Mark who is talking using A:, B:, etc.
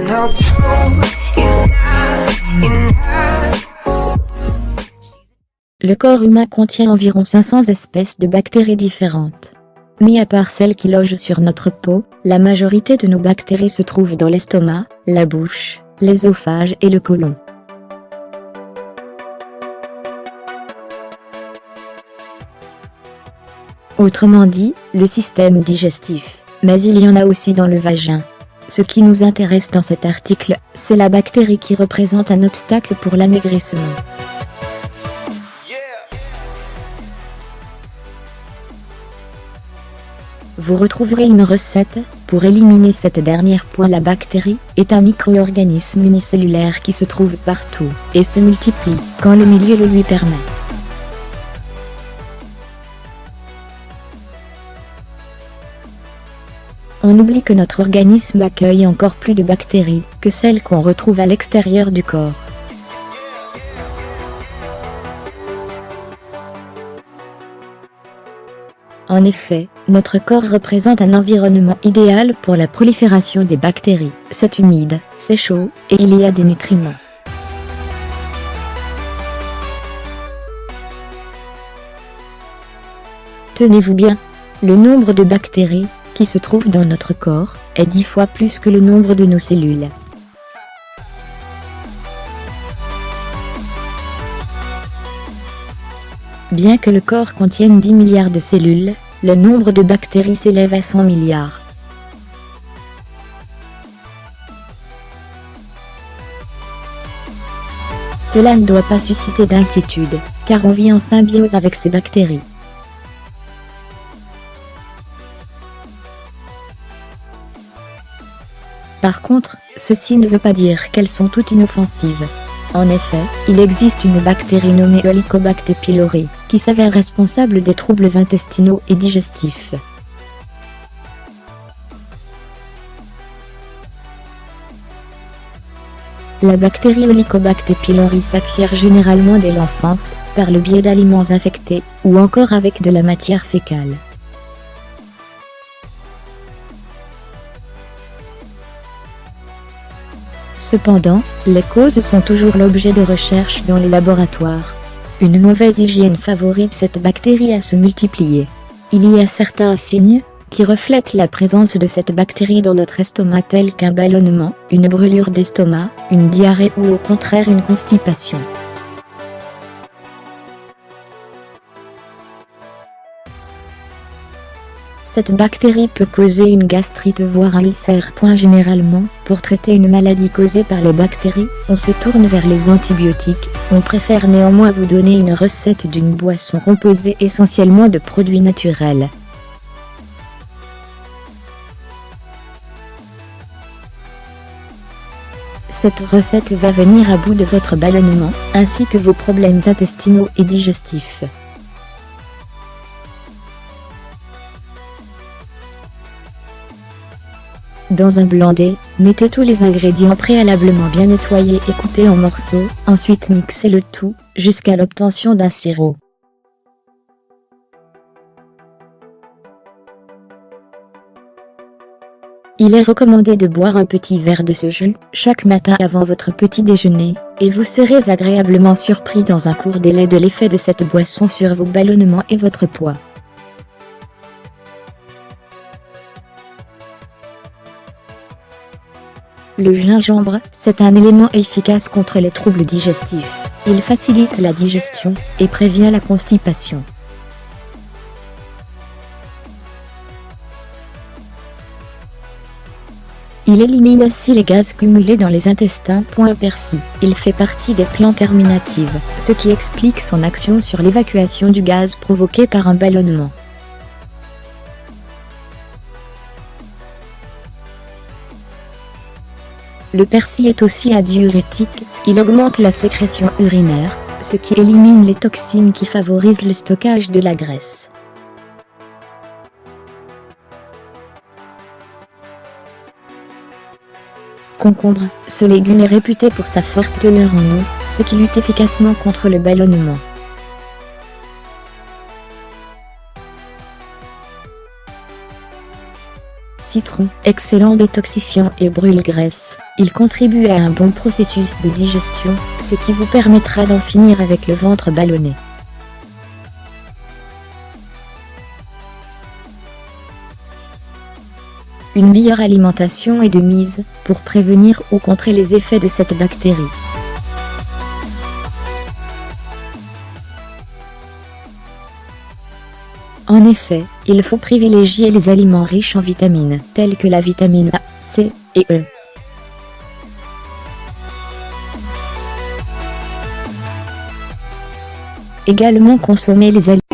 A: no proof is not enough.
B: Le corps humain contient environ 500 espèces de bactéries différentes. Mis à part celles qui logent sur notre peau, la majorité de nos bactéries se trouvent dans l'estomac, la bouche, l'œsophage et le côlon. Autrement dit, le système digestif, mais il y en a aussi dans le vagin. Ce qui nous intéresse dans cet article, c'est la bactérie qui représente un obstacle pour l'amaigrissement. Vous retrouverez une recette pour éliminer cette dernière. La bactérie est un micro-organisme unicellulaire qui se trouve partout et se multiplie quand le milieu le lui permet. On oublie que notre organisme accueille encore plus de bactéries que celles qu'on retrouve à l'extérieur du corps. En effet, notre corps représente un environnement idéal pour la prolifération des bactéries. C'est humide, c'est chaud, et il y a des nutriments. Tenez-vous bien, le nombre de bactéries qui se trouvent dans notre corps est 10 fois plus que le nombre de nos cellules. Bien que le corps contienne 10 milliards de cellules, le nombre de bactéries s'élève à 100 milliards. Cela ne doit pas susciter d'inquiétude, car on vit en symbiose avec ces bactéries. Par contre, ceci ne veut pas dire qu'elles sont toutes inoffensives. En effet, il existe une bactérie nommée Helicobacter pylori, qui s'avère responsable des troubles intestinaux et digestifs. La bactérie Helicobacter pylori s'acquiert généralement dès l'enfance, par le biais d'aliments infectés, ou encore avec de la matière fécale. Cependant, les causes sont toujours l'objet de recherches dans les laboratoires. Une mauvaise hygiène favorise cette bactérie à se multiplier. Il y a certains signes qui reflètent la présence de cette bactérie dans notre estomac tels qu'un ballonnement, une brûlure d'estomac, une diarrhée ou au contraire une constipation. Cette bactérie peut causer une gastrite voire un ulcère. Généralement, pour traiter une maladie causée par les bactéries, on se tourne vers les antibiotiques. On préfère néanmoins vous donner une recette d'une boisson composée essentiellement de produits naturels. Cette recette va venir à bout de votre ballonnement, ainsi que vos problèmes intestinaux et digestifs. Dans un blandet, mettez tous les ingrédients préalablement bien nettoyés et coupés en morceaux, ensuite mixez le tout, jusqu'à l'obtention d'un sirop. Il est recommandé de boire un petit verre de ce jus, chaque matin avant votre petit déjeuner, et vous serez agréablement surpris dans un court délai de l'effet de cette boisson sur vos ballonnements et votre poids. Le gingembre, c'est un élément efficace contre les troubles digestifs. Il facilite la digestion et prévient la constipation. Il élimine aussi les gaz cumulés dans les intestins. Persil. Il fait partie des plantes carminatives, ce qui explique son action sur l'évacuation du gaz provoqué par un ballonnement. Le persil est aussi un diurétique, il augmente la sécrétion urinaire, ce qui élimine les toxines qui favorisent le stockage de la graisse. Concombre, ce légume est réputé pour sa forte teneur en eau, ce qui lutte efficacement contre le ballonnement. citron, excellent détoxifiant et brûle-graisse. Il contribue à un bon processus de digestion, ce qui vous permettra d'en finir avec le ventre ballonné. Une meilleure alimentation est de mise pour prévenir ou contrer les effets de cette bactérie. En effet, il faut privilégier les aliments riches en vitamines, tels que la vitamine A, C et E. Également consommer les aliments